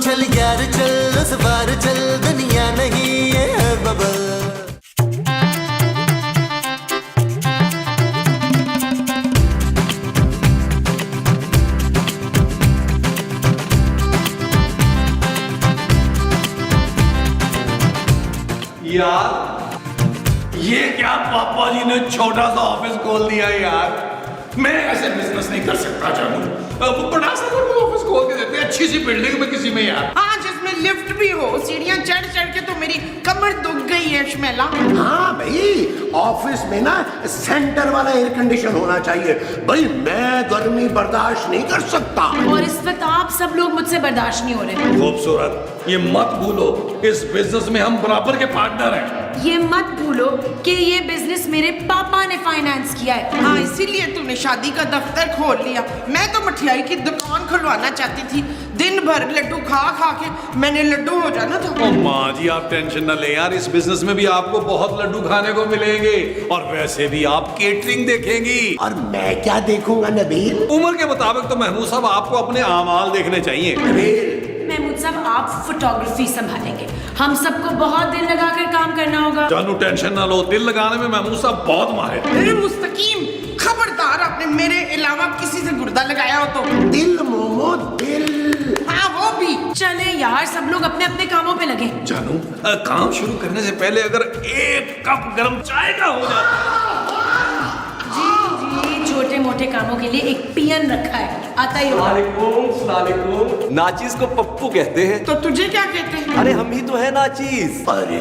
चल यार चल उस पार चल, दुनिया नहीं ये है बबल। यार ये क्या पापा जी ने छोटा सा ऑफिस खोल दिया यार। मैं ऐसे बिजनेस नहीं कर सकता जानू। बड़ा सा ऑफिस खोल के देते अच्छी सी बिल्डिंग में किसी में यार। हाँ जिसमें लिफ्ट भी हो, सीढ़ियाँ चढ़ चढ़ के तो मेरी कमर दुख गई है शमेला। हाँ भाई, ऑफिस में ना सेंटर वाला एयर कंडीशन होना चाहिए। भाई मैं गर्मी बर्दाश्त नहीं कर सकता। और इस वक्त आप सब लोग मुझसे बर्दाश्त नहीं हो रहे। खूबसूरत, ये मत भूलो इस बिजनेस में हम बराबर के पार्टनर हैं। ये मत भूलो कि ये बिजनेस मेरे पापा ने फाइनेंस किया है। हाँ इसीलिए तूने शादी का दफ्तर खोल लिया। मैं तो मठियाई की दुकान खुलवाना चाहती थी। दिन भर लड्डू खा खा के मैंने लड्डू हो जाना था। ओ माँ जी आप टेंशन न ले यार, इस बिजनेस में भी आपको बहुत लड्डू खाने को मिलेंगे और वैसे भी आप केटरिंग देखेंगी। और मैं क्या देखूंगा नबील? उम्र के मुताबिक तो महमूद साहब आपको अपने आमाल देखने चाहिए। महमूद साहब आप फोटोग्राफी संभालेंगे, हम सबको बहुत दिल लगाकर काम करना होगा। जानू टेंशन ना लो, दिल लगाने में महमूद साहब बहुत माहिर। अरे मुस्तकीम खबरदार, आपने मेरे अलावा किसी से गुर्दा लगाया हो तो। दिल मोमो दिल। हाँ वो भी। चले यार सब लोग अपने अपने कामों पे लगे। जानू काम शुरू करने से पहले अगर एक कप गर्म चाय का हो जाता। जी छोटे मोटे कामों के लिए एक पियन रखा है, आता ही होगा। सलालेकुम। नाचीज को पप्पू कहते हैं। तो तुझे क्या कहते हैं? अरे हम ही तो है नाचीज। अरे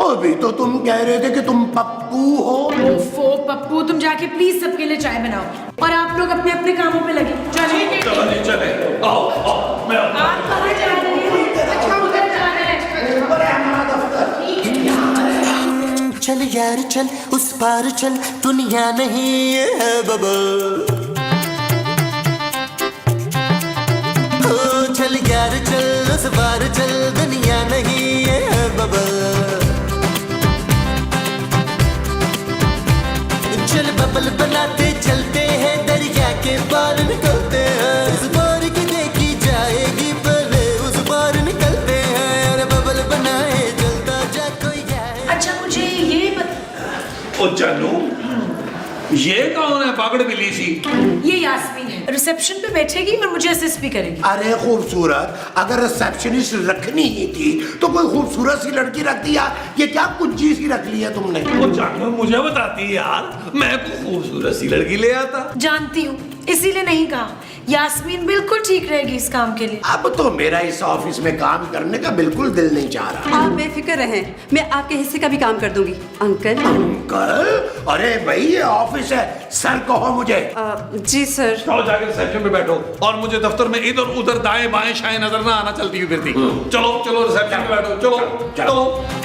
अभी तो तुम कह रहे थे कि तुम पप्पू हो। ओफो पप्पू, तुम जाके प्लीज सबके लिए चाय बनाओ और आप लोग अपने अपने कामों पे लगे। चलिए चलो जी चले, आओ आओ मैं आप कहाँ जा रहे हैं? अच्छा उधर जा रहे हैं। चल यार चल उस पार चल, दुनिया नहीं ये है बबल। ओ चल यार चल उस पार चल, दुनिया नहीं ये है बबल। चल बबल बनाते चलते हैं, दरिया के पार निकलते हैं। इस बार की देखी जाएगी पहले उस पार निकलते हैं। अरे बबल बनाए चलता जा कोई जाए। अच्छा मुझे ये बता, ओ जानू ये कौन है पगड़ बिली सी? ये यास्मीन है, रिसेप्शन पे बैठेगी और मुझे असिस्ट भी करेगी। अरे खूबसूरत, अगर रिसेप्शनिस्ट रखनी ही थी तो कोई खूबसूरत सी लड़की रख दिया। ये क्या कुंजी सी रख ली है तुमने? ओ जानू मुझे बताती यार, मैं तो खूबसूरत सी लड़की ले आता। जानती हूँ इसीलिए नहीं कहा। यास्मीन बिल्कुल ठीक रहेगी इस काम के लिए। अब तो मेरा इस ऑफिस में काम करने का बिल्कुल दिल नहीं चाह रहा। आप बेफिक्र रहें, मैं आपके हिस्से का भी काम कर दूंगी अंकल। अंकल? अरे भाई ये ऑफिस है, सर कहो मुझे। जी सर। जाओ जाके रिसेप्शन पे बैठो और मुझे दफ्तर में इधर उधर दाएं बाएं शायद नजर ना आना चलती हुई फिरती। चलो चलो रिसेप्शन पे बैठो, चलो चलो।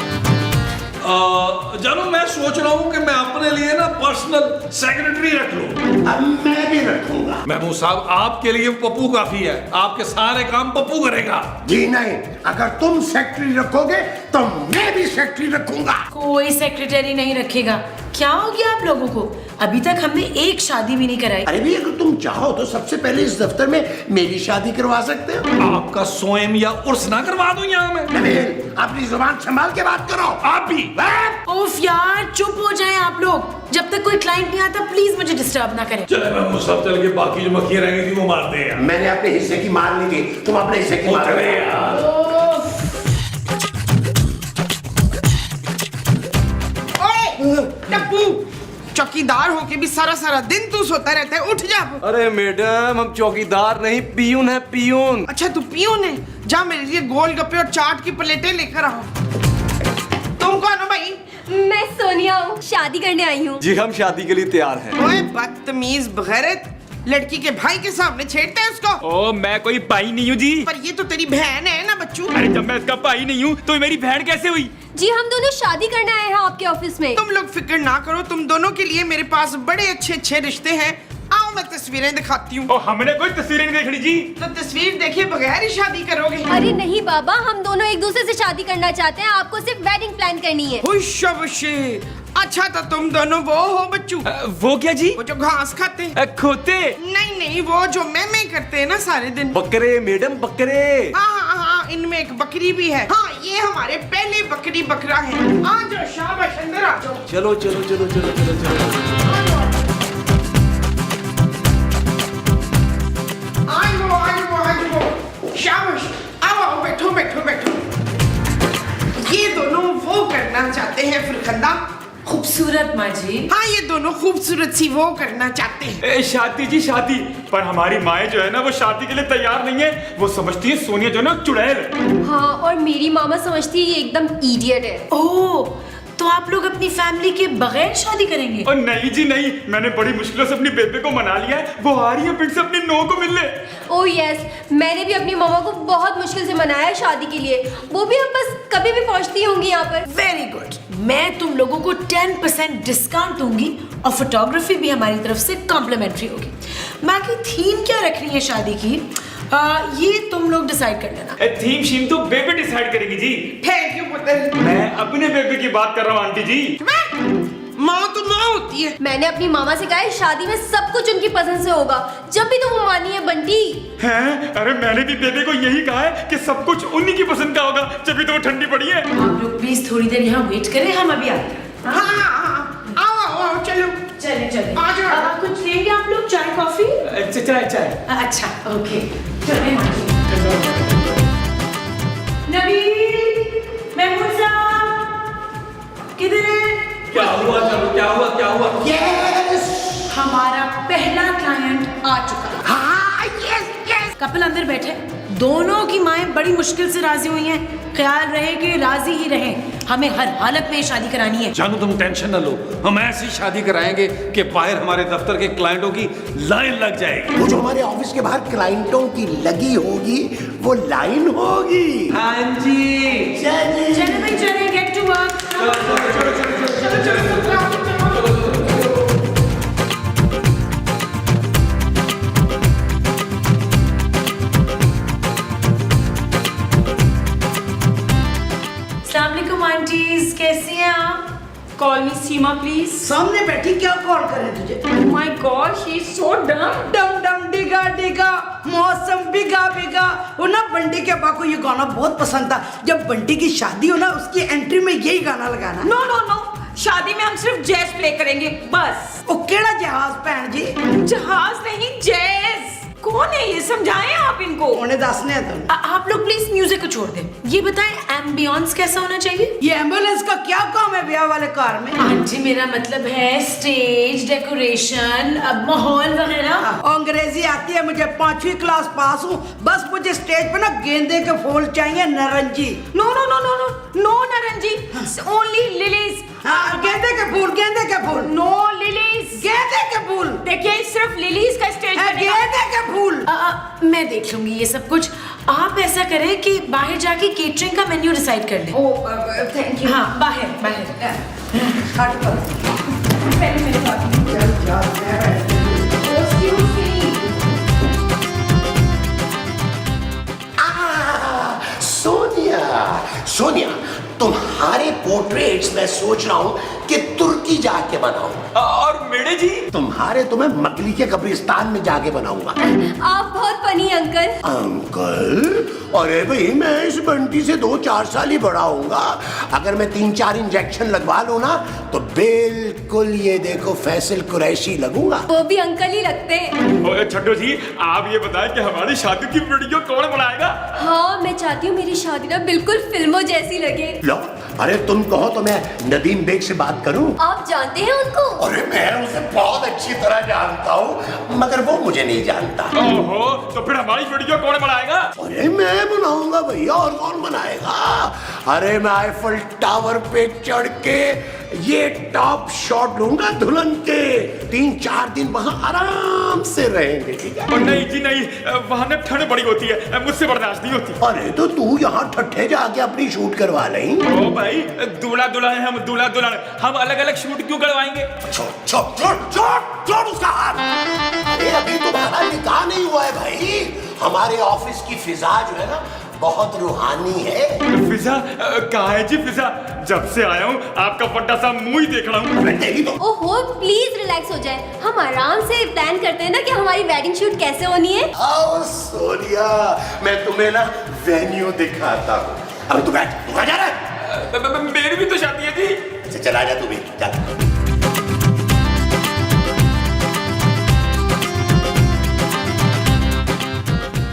जानू मैं सोच रहा हूँ कि मैं अपने लिए ना पर्सनल सेक्रेटरी रख लूं। अब मैं भी रखूंगा। महमूद साहब आपके लिए पप्पू काफी है, आपके सारे काम पप्पू करेगा। जी नहीं, अगर तुम सेक्रेटरी रखोगे तो मैं भी सेक्रेटरी रखूंगा। कोई सेक्रेटरी नहीं रखेगा। क्या हो गया आप लोगों को? अभी तक हमने एक शादी भी नहीं कराई। अरे भी अगर तुम चाहो तो सबसे पहले इस दफ्तर में मेरी शादी करवा सकते हो। आपका सोएम या उर्स ना करवा दूं यहाँ में? नबील अपनी जुबान संभाल के बात करो। आप भी ओफ यार चुप हो जाएं आप लोग। जब तक कोई क्लाइंट नहीं आता प्लीज मुझे डिस्टर्ब ना करें। चले महमूद साहब चल के बाकी जो मक्खियाँ रह गई थी वो मार दे यार। मैंने अपने हिस्से की मार ली थी, तुम अपने हिस्से की मार चले यार। ओए टप्पू, चौकीदार होके भी सारा सारा दिन तू सोता रहता है, उठ जा। अरे मैडम हम चौकीदार नहीं पियून है, पियून। अच्छा तू पियून है, जा मेरे लिए गोलगप्पे और चाट की प्लेटें लेकर आओ। तुम कौन हो भाई? मैं सोनिया हूँ, शादी करने आई हूँ। जी हम शादी के लिए तैयार हैं। ओए बदतमीज बगैरत, लड़की के भाई के सामने छेड़ता है उसको। ओ मैं कोई भाई नहीं हूँ जी। पर ये तो तेरी बहन है ना बच्चू। अरे जब मैं इसका भाई नहीं हूँ तो मेरी बहन कैसे हुई? जी हम दोनों शादी करने आए हैं आपके ऑफिस में। तुम लोग फिक्र ना करो, तुम दोनों के लिए मेरे पास बड़े अच्छे अच्छे रिश्ते हैं। आओ मैं तस्वीरें दिखाती हूँ। ओ हमने कोई तस्वीरें नहीं देखनी जी। तो तस्वीर देखे बगैर ही शादी करोगे? अरे नहीं बाबा, हम दोनों एक दूसरे से शादी करना चाहते हैं, आपको सिर्फ वेडिंग प्लान करनी है। हुशाबशी। अच्छा तो तुम दोनों वो हो बच्चू? वो क्या जी? वो जो घास खाते हैं। खोते? नहीं नहीं, वो जो मैं करते हैं ना सारे दिन। बकरे मैडम बकरे। हाँ हाँ हाँ, इनमें एक बकरी भी है। हाँ, ये हमारे पहले बकरी बकरा है। आ जाओ, शाबाश, अंदर आ जाओ। चलो चलो चलो चलो चलो चलो शाबाश, आओ आओ, बैठो बैठो बैठो। ये दोनों वो करना चाहते हैं फरखंदा। खूबसूरत माँ जी। हाँ, ये दोनों खूबसूरत सी वो करना चाहते हैं। शादी जी शादी, पर हमारी माए जो है ना वो शादी के लिए तैयार नहीं है। वो समझती है सोनिया जो है ना चुड़ैल है। हाँ, और मेरी मामा समझती है ये एकदम इडियट है। ओह, तो आप लोग अपनी फैमिली के बगैर शादी करेंगे? और नहीं जी नहीं, मैंने बड़ी मुश्किलों से अपनी बेबे को मना लिया है। वो आ रही है फिर से अपनी नो को मिलने। ओह यस, मैंने भी अपनी मामा को बहुत मुश्किल से मनाया है शादी के लिए। वो भी अब बस कभी भी पहुंचती होंगी यहाँ पर। वेरी गुड, मैं तुम लोगों को 10% डिस्काउंट दूंगी और फोटोग्राफी भी हमारी तरफ से कॉम्प्लीमेंट्री होगी। बाकी थीम क्या रखनी है शादी की, ये तुम लोग डिसाइड कर लेना। थीम शीम तो बेबे डिसाइड करेगी जी। थैंक यू पुत्र। मैं अपने बेबे की बात कर रहा हूँ आंटी जी। माँ तो माँ होती है। मैंने अपनी मामा से कहा है शादी में सब कुछ उनकी पसंद से होगा, जब भी तो वो मानी है बंटी। हैं? अरे मैंने भी बेबे को यही कहा है कि सब कुछ उन्हीं की पसंद का होगा, जब तो वो ठंडी पड़ी है। आप लोग प्लीज थोड़ी देर यहाँ वेट करें, हम अभी आते हैं। हाँ, आओ आओ आओ, चलो चले चले। आ जाओ। कुछ लेंगे आप लोग, चाय कॉफी? चाय चाय। अच्छा ओके, चले माँ जी। नबील, महमूद साहब किधर है? क्या हुआ? चलो क्या हुआ क्या हुआ? हमारा पहला क्लाइंट आ चुका है। हाँ, यस यस। कपल अंदर बैठे, दोनों की माएं बड़ी मुश्किल से राजी हुई हैं। ख्याल रहे कि राजी ही रहें, हमें हर हालत में शादी करानी है। जानू तुम टेंशन न लो, हम ऐसी शादी कराएंगे कि बाहर हमारे दफ्तर के क्लाइंटों की लाइन लग जाएगी। वो जो हमारे ऑफिस के बाहर क्लाइंटों की लगी होगी वो लाइन होगी। हाँ जी। चले भाई चले, गेट टू वर्क। अस्सलामुअलैकुम आंटीज, कैसी हैं आप? Call me Seema please. सामने बैठी क्या कॉल करे तुझे? My God, she is so डम। डम डम डिगा डिगा, मौसम बिगा बिगा। वो ना बंटी के अब्बा को ये गाना बहुत पसंद था। जब बंटी की शादी हो ना, उसकी एंट्री में यही गाना लगाना। नो नो नो, शादी में हम सिर्फ जैज प्ले करेंगे बस। ओ केड़ा जहाज भैन जी? जहाज नहीं, जैज। कौन है ये, समझाएं आप इनको। उन्हें दसने तो आप लोग प्लीज म्यूजिक को छोड़ दें। ये बताएं एम्बियंस कैसा होना चाहिए? ये एम्बुलेंस का क्या काम है ब्याह वाले कार में? आंटी मेरा मतलब है स्टेज डेकोरेशन, माहौल वगैरह। अंग्रेजी आती है मुझे, 5वीं क्लास पास हूँ। बस मुझे स्टेज पे ना गेंदे के फूल चाहिए, नारंगी। No no no no no no नारंगी, ओनली लिलीज। हाँ, गेंदे के फूल, गेंदे के फूल। नो लिलीज, गेंदे के फूल। देखिए सिर्फ लिलीज का स्टेज है, बनेगा। गेंदे के फूल। मैं देख लूंगी ये सब कुछ। आप ऐसा करें कि बाहर जाके केटरिंग का मेन्यू डिसाइड कर लें। Thank you. हाँ, बाहर बाहर। हट पर। पहले मेरे पास। सोनिया, सोनिया, तुम्हारे पोर्ट्रेट्स मैं सोच रहा हूँ कि तुर्की जाके बनाऊं। और मेरे जी तुम्हारे तो मैं मकली के कब्रिस्तान में जाके बनाऊंगा। आप बहुत फनी अंकल। अंकल? अरे भाई, मैं इस बंटी से 2-4 साल ही बड़ा हूँगा। अगर मैं 3-4 इंजेक्शन लगवा लूँ ना तो बिल्कुल ये देखो फैसल कुरैशी लगूंगा। वो भी अंकल ही लगते हैं। छठो जी, आप ये बताएं कि हमारी शादी की वीडियो कौन बनाएगा? हाँ, मैं चाहती हूँ मेरी शादी ना बिल्कुल फिल्मों जैसी लगे। लो, अरे तुम कहो तो मैं नदीम बेग से बात करूं? आप जानते हैं उनको? अरे मैं उसे बहुत अच्छी तरह जानता हूँ, मगर वो मुझे नहीं जानता। ओहो, तो फिर हमारी वीडियो कौन बनाएगा? अरे मैं बनाऊंगा भैया, और कौन बनाएगा? अरे मैं आईफल टावर पे चढ़ के ये टॉप शॉट लूंगा दुल्हन के। 3-4 दिन वहां आराम से रहेंगे, ठीक है? और नहीं जी नहीं, वहाँ ना ठंड बड़ी होती है, मुझसे बर्दाश्त नहीं होती। अरे तो तू यहाँ ठट्ठे जाके अपनी शूट करवा लें। ओ भाई, दूल्हा दुल्हन है, हम दूल्हा दुल्हन, हम अलग अलग शूट क्यों करवाएंगे? छोड़ उसका हाथ। अरे अभी तुम्हारा निकाह नहीं हुआ है भाई। हमारे ऑफिस की फिजा जो है ना बहुत रूहानी है। फिजा कहाँ है जी फिजा? जब से आया हूँ आपका फट्टा सा मुंह ही देख रहा हूँ। तेरी तो ओहो प्लीज रिलैक्स हो जाए, हम आराम से प्लान करते हैं ना कि हमारी वेडिंग शूट कैसे होनी है। आओ सोनिया, मैं तुम्हें ना वेन्यू दिखाता हूँ। अब तू बैठ, तू कहाँ जा रहा है? मेरी भी तो शादी है जी। अच्छा चला जा तू भी, चल।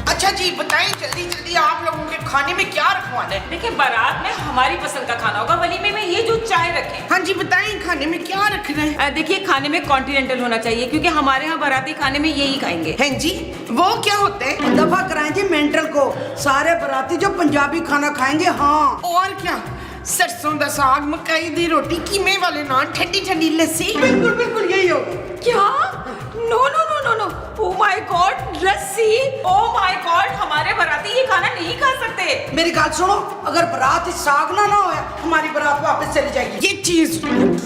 अच्छा जी बताएं जल्दी जल्दी आप लोगों के खाने में क्या रखवाना है? देखिए बारात में हमारी पसंद का खाना होगा, वलीमे में ये जो चाय रखें। हाँ जी बताएं खाने में क्या रखना है? देखिए खाने में कॉन्टिनेंटल होना चाहिए क्योंकि हमारे यहाँ बाराती खाने में यही खाएंगे। हैं जी वो क्या होते हैं? दफा कराएं जी मेंटल को, सारे बराती जो पंजाबी खाना खाएंगे। हाँ और क्या? सरसों दा साग, मकई दी रोटी, कीमे वाले नान, ठंडी ठंडी लस्सी। बिल्कुल बिल्कुल यही होगा। क्या? No no no no no, oh my god, lassi, oh my god, हमारे बाराती ये खाना नहीं खा सकते। मेरी बात सुनो, अगर बारात साग ना हो हमारी बारात वापस चली जाएगी। ये चीज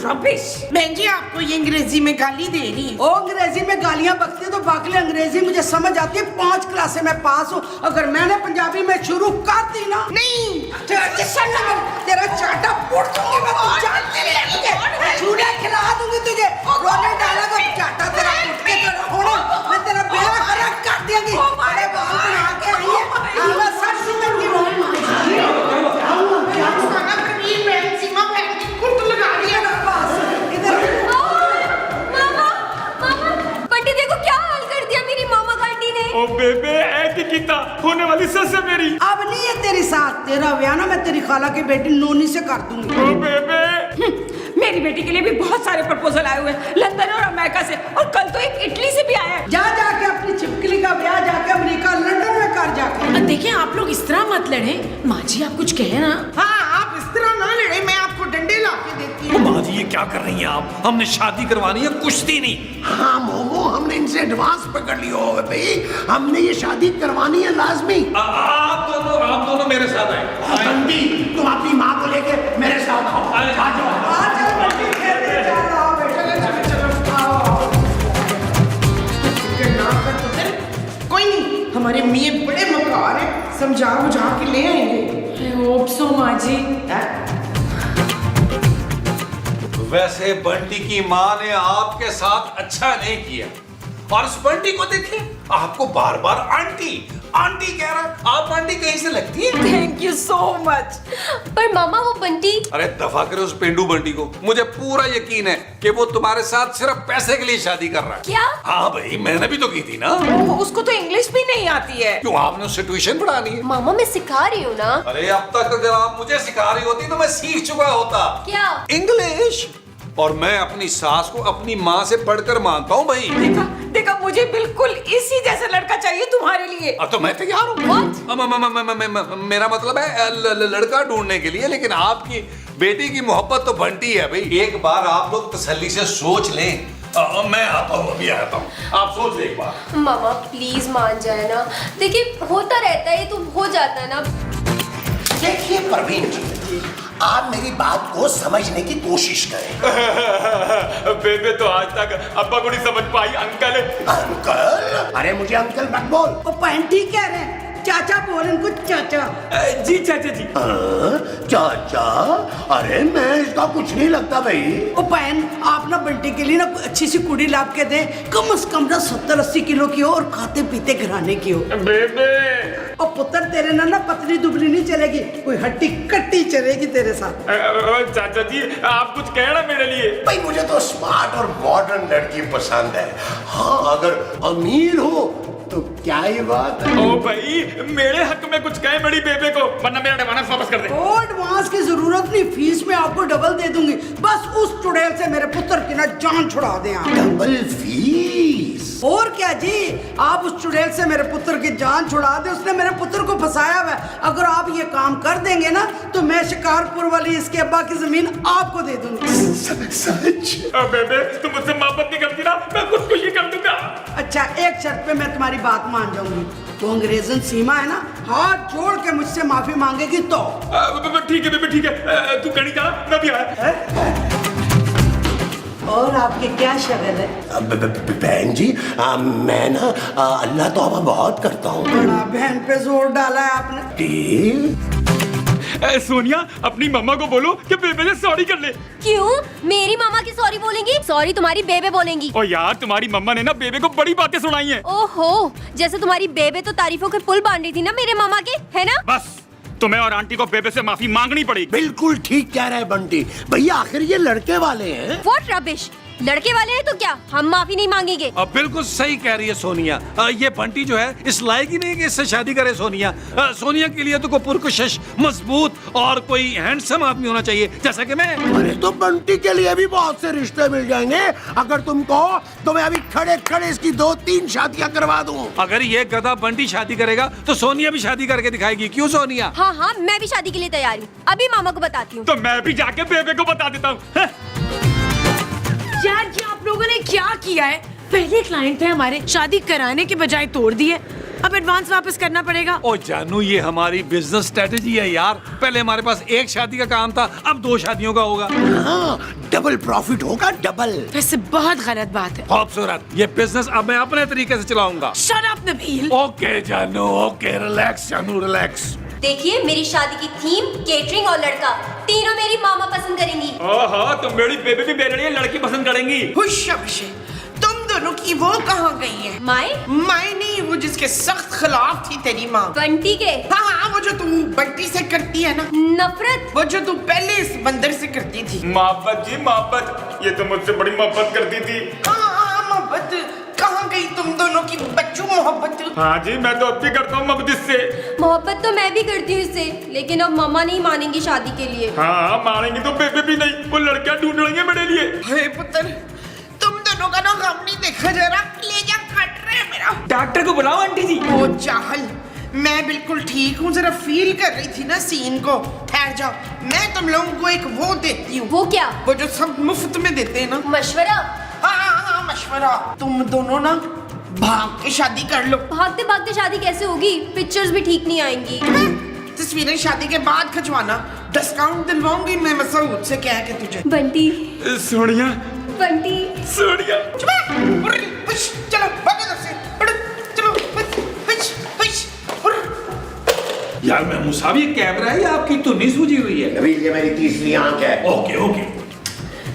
रबिश। बहन जी आपको ये अंग्रेजी में गाली दे रही है। ओ अंग्रेजी में गालियां बकती है तो बाकी अंग्रेजी मुझे समझ आती है, 5 क्लासे में पास हूँ। अगर मैंने पंजाबी में शुरू कर दी ना, नहीं तेरा चाटा फोड़ दूंगी मैं, तू जानती नहीं है तुझे, चूड़ा खिला दूंगी तुझे, रोने डालेगा चाटा तेरा फुट के तेरा होना, मैं तेरा बेड़ा खराब कर देंगी। बड़े बाल बना के आई है, आवा सब सिमर की रोई सीमा बहन की कुट लगा रही है ना पास इधर। मामा मामा बंटी देखो क्या हाल कर दिया मेरी मामा आंटी ने। ओ बेबे ऐ की कीता होने वाली सस है मेरी। अब नहीं है तेरी साथ, तेरा ब्याह ना मैं तेरी खाला की बेटी नोनी से कर दूंगी। ओ बेबे मेरी बेटी के लिए भी बहुत सारे प्रपोजल आए हुए हैं लंदन और अमेरिका से, और कल तो एक इटली से भी आया है। जा जाके अपनी छिपकली का ब्याह जाके अमेरिका लंदन में कर जाके। देखिए आप लोग इस तरह मत लड़े, माँ जी आप कुछ कहे ना। हाँ आप इस तरह ना लड़े, मैं आपको डंडे ला के देती हूँ। माँ जी ये क्या कर रही हैं आप? हमने शादी करवानी है, कुश्ती नहीं। हाँ मोमो, हमने इनसे एडवांस पकड़ लिया होगा भाई, हमने ये शादी करवानी है लाजमी। आप दोनों मेरे साथ आए। बंटी तुम अपनी माँ को लेके मेरे साथ आओ। आ जाओ। कोई नहीं, हमारे मियाँ बड़े मकार हैं, समझा बुझा के ले आएंगे। आई होप सो माँ जी। वैसे बंटी की माँ ने आपके साथ अच्छा नहीं किया, और इस बंटी को देखिए, आपको बार बार आंटी आंटी कह रहा है। आप आंटी कहीं से लगती है? Thank you so much. पर मामा वो बंटी। अरे दफा करो उस पेंडू बंटी को, मुझे पूरा यकीन है कि वो तुम्हारे साथ सिर्फ पैसे के लिए शादी कर रहा है। क्या? हाँ भाई मैंने भी तो की थी ना। उसको तो इंग्लिश भी नहीं आती है। क्यों, आपने उससे ट्यूशन पढ़ानी है? मामा मैं सिखा रही हूँ ना। अरे अब तक अगर आप मुझे सिखा रही होती तो मैं सीख चुका होता। क्या? इंग्लिश। और मैं अपनी सास को अपनी माँ से पढ़कर मानता हूँ भाई। देखा मुझे बिल्कुल इसी जैसा लड़का चाहिए तुम्हारे लिए। अब तो मैं तैयार हूँ। मेरा मतलब है लड़का ढूंढने के लिए, लेकिन आपकी बेटी की मोहब्बत तो बंटी है भाई। एक बार आप लोग तसल्ली से सोच लें। मैं आता हूँ, अभी आता हूँ, आप सोच लें एक बार। मामा प्लीज मान जाए ना, देखिए होता रहता है, ये तो हो जाता है ना। देखिए परवीन जी, आप मेरी बात को समझने की कोशिश करें। बेबे तो आज तक अब्बा को नहीं समझ पाई। Uncle uncle? अरे मुझे अंकल मत बोल। ओ बहन ठीक कह रहे हैं, चाचा बोल इनको चाचा। जी चाचा जी। चाचा? अरे मैं इसका कुछ नहीं लगता भाई। ओ बहन आप ना बंटी के लिए ना अच्छी सी कुड़ी लाभ के दे, कम से कम ना 70-80 किलो की हो और खाते पीते घराने की हो। बेबे ओ पुत्र तेरे ना पतली दुबली नहीं चलेगी, कोई हड्डी कट्टी चलेगी तेरे साथ। चाचा जी आप कुछ कहना मेरे लिए? भाई मुझे तो स्मार्ट और मॉडर्न लड़की पसंद है। हाँ अगर अमीर हो तो क्या ये बात है? ओ भाई मेरे हक में कुछ कहे बड़ी बेबे को, वरना मेरा एडवांस वापस कर दे। ओ एडवांस की जरूरत नहीं, फीस में आपको डबल दे दूंगी। बस उस चुड़ैल से मेरे पुत्र की ना जान छुड़ा दें आप। Double fees? और क्या जी, आप उस चुड़ैल से मेरे पुत्र की जान छुड़ा दे, उसने मेरे पुत्र को फंसाया हुआ है। अगर आप ये काम कर देंगे ना तो मैं शिकारपुर वाली इसके अब्बा की जमीन आपको दे दूंगी। सच? बेबे तुम मुझसे मोहब्बत नहीं करती ना, मैं खुद को ये कर दूंगा। अच्छा एक शर्त पे मैं तुम्हारी बात मान जाऊंगी, तो अंग्रेजन सीमा है ना, हाथ जोड़ के मुझसे माफी मांगेगी तो। ठीक है बेबे ठीक है, तू कहीं जा, मैं भी आया। और आपके क्या शगल है? बहन जी, मैं ना अल्लाह तौबा बहुत करता हूँ। बड़ा बहन पे जोर डाला है आपने। सोनिया अपनी मम्मा को बोलो कि बेबे से सॉरी कर ले। क्यों? मेरी मामा की सॉरी बोलेंगी? सॉरी तुम्हारी बेबे बोलेंगी। ओ यार, तुम्हारी मम्मा ने ना बेबे को बड़ी बातें सुनाई हैं। ओहो, जैसे तुम्हारी बेबे तो तारीफों के पुल बांध रही थी ना मेरे मामा के, है ना? बस तुम्हें और आंटी को बेबे से माफी मांगनी पड़ेगी। बिल्कुल ठीक कह रहे हैं बंटी भैया, आखिर ये लड़के वाले हैं। What rubbish! लड़के वाले हैं तो क्या हम माफी नहीं मांगेंगे? अब बिल्कुल सही कह रही है सोनिया। ये बंटी जो है इस लायक ही नहीं कि इससे शादी करे सोनिया। सोनिया के लिए तो कोई पुरकशिश, मजबूत और कोई हैंडसम आदमी होना चाहिए, जैसा कि मैं। अरे तो बंटी के लिए भी बहुत से रिश्ते मिल जाएंगे। अगर तुम कहो तो मैं अभी खड़े खड़े इसकी 2-3 शादियां करवा दूं। अगर ये गधा बंटी शादी करेगा तो सोनिया भी शादी करके दिखाएगी। क्यों सोनिया? हाँ हाँ, मैं भी शादी के लिए तैयार हूँ। अभी मामा को बताती हूँ। तो मैं भी जाके बेबे को बता देता हूँ। यार ये आप लोगों ने क्या किया है? पहले क्लाइंट थे हमारे, शादी कराने के बजाय तोड़ दिए। अब एडवांस वापस करना पड़ेगा। ओ जानू, ये हमारी बिजनेस स्ट्रेटेजी है यार। पहले हमारे पास एक शादी का काम था, अब 2 शादियों का होगा। हाँ, डबल प्रॉफिट होगा, डबल। वैसे बहुत गलत बात है। खूबसूरत। ये बिजनेस अब मैं अपने तरीके से चलाऊंगा। Shut up Nabeel. ओके जानू, ओके, रिलैक्स जानू, रिलैक्स। देखिए, मेरी शादी की थीम केटरिंग और लड़का तीनों मेरी मामा पसंद करेंगी। हाँ, तुम मेरी बेबे भी मेरे लिए लड़की पसंद करेंगी। हुश, तुम दोनों की वो कहाँ गई है? माए नहीं, वो जिसके सख्त खिलाफ थी तेरी माँ। बंटी के? हाँ, वो जो तू बंटी से करती है ना नफरत। वो जो तू पहले इस बंदर से करती थी। मोहब्बत जी, मोहब्बत। ये तो मुझसे बड़ी मोहब्बत करती थी। हाँ, मोहब्बत कहाँ गई तुम दोनों की बच्चों मोहब्बत? हाँ जी, मैं तो अब भी करता हूँ मोहब्बत से। मोहब्बत तो मैं भी करती हूँ इससे, लेकिन अब मामा नहीं मानेंगी शादी के लिए। हाँ, मानेंगी तो बेबे भी नहीं। वो लड़कियाँ ढूंढ रही है मेरे लिए। हे पुत्र, तुम दोनों का ना गम नहीं देखा जा रहा, कलेजा कट रहा है मेरा। डॉक्टर को बुलाओ आंटी जी। ओ चाहल, मैं बिल्कुल ठीक हूँ, जरा फील कर रही थी ना सीन को। ठहर जाओ, मैं तुम लोगों को एक वो देती हूँ। वो क्या? वो जो सब मुफ्त में देते हैं ना। मशवरा? हाँ, मशवरा। तुम दोनों ना भाग के शादी कर लो। भागते भागते शादी कैसे होगी? पिक्चर्स भी ठीक नहीं आएंगी। तस्वीरें शादी के बाद खिंचवाना। डिस्काउंट दिलवाऊंगी मैं मसूद से, कह के तुझे। बंटी। सोनिया। बंटी। सोनिया। चलो भागो इधर से। चलो, यार मैं मुसावी, कैमरा है आपकी तो नहीं सूझी हुई है। अभी ये मेरी तीसरी आंख है। Okay okay.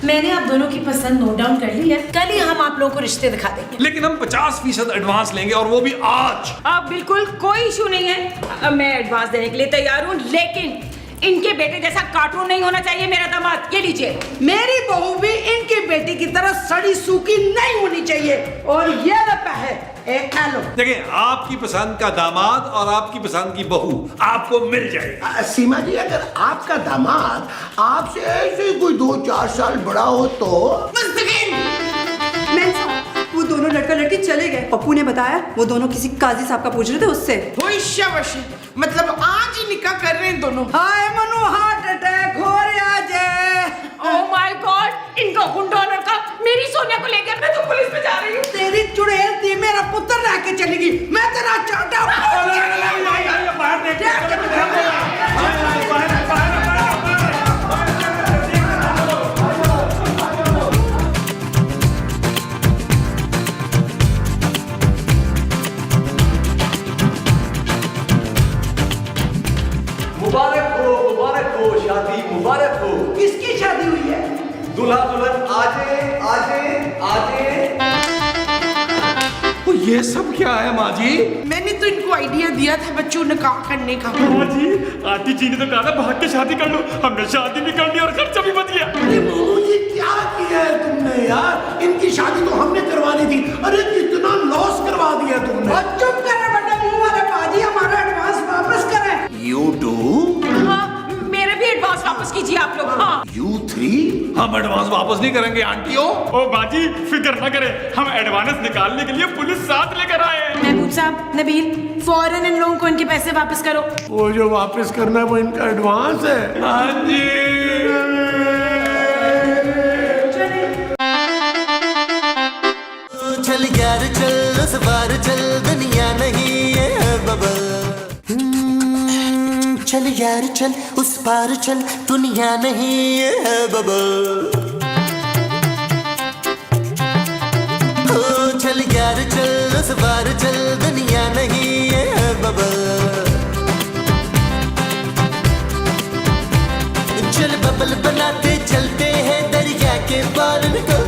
मैंने आप दोनों की पसंद नोट डाउन कर ली है। कल ही हम आप लोगों को रिश्ते दिखा देंगे। लेकिन हम 50% एडवांस लेंगे और वो भी आज। अब बिल्कुल कोई इशू नहीं है। अब मैं एडवांस देने के लिए तैयार हूँ, लेकिन इनके बेटे जैसा कार्टून नहीं होना चाहिए मेरा दामाद। ये लीजिए। मेरी बहू भी इनकी बेटी की तरह सड़ी सूखी नहीं होनी चाहिए। और ये लपा है एक लो। देखिए, आपकी पसंद का दामाद और आपकी पसंद की बहू आपको मिल जाएगी। सीमा जी, अगर आपका दामाद आपसे ऐसे कोई 2-4 साल बड़ा हो तो। मैं वो दोनों लड़का लड़की चले गए। पप्पू ने बताया वो दोनों किसी काजी साहब का पूछ रहे थे उससे। मतलब आज ही निकाह कर रहे हैं दोनों। हाय मनु, हार्ट अटैक हो रहा है। ओह माय गॉड, इनका गुंडा लड़का मेरी सोनिया को लेकर मैं तो पुलिस में जा रही हूँ। तेरी चुड़ैल थी, मेरा पुत्र रह के चलेगी। मैं तेरा चाटा मुबारक हो, शादी मुबारक हो। किसकी शादी हुई है? दूल्हा दुल्हन आजे। तो ये सब क्या है माँ जी? मैंने तो इनको आइडिया दिया था बच्चों निकाह करने का। हाँ जी, आंटी जी ने तो कहा था भाग के शादी कर लो। हमने शादी भी कर ली और खर्चा भी बच गया। अरे मामू जी, क्या किया है तुमने यार? इनकी शादी तो हमने करवानी थी। अरे कितना लॉस करवा दिया तुमने। और चुप करे बड़ा मुंह वाले बाजी, हमारा एडवांस वापस करें। You do? हाँ, मेरे भी एडवांस वापस कीजिए आप लोग। हाँ। You 3? हम एडवांस वापस नहीं करेंगे आंटियों। ओ बाजी, फिक्र न करें, हम एडवांस निकालने के लिए पुलिस साथ लेकर आए हैं। महबूब साहब, नबील, फौरन इन लोगों को इनके पैसे वापस करो। वो जो वापस करना है वो इनका एडवांस है। हाँ जी। चल यार चल, उस बार चल, दुनिया नहीं है बबल। चल यार चल, उस पार चल, दुनिया नहीं है बबल। चल यार चल उस बार चल दुनिया नहीं ये है बबल चल बबल बनाते चलते हैं दरिया के पार निकल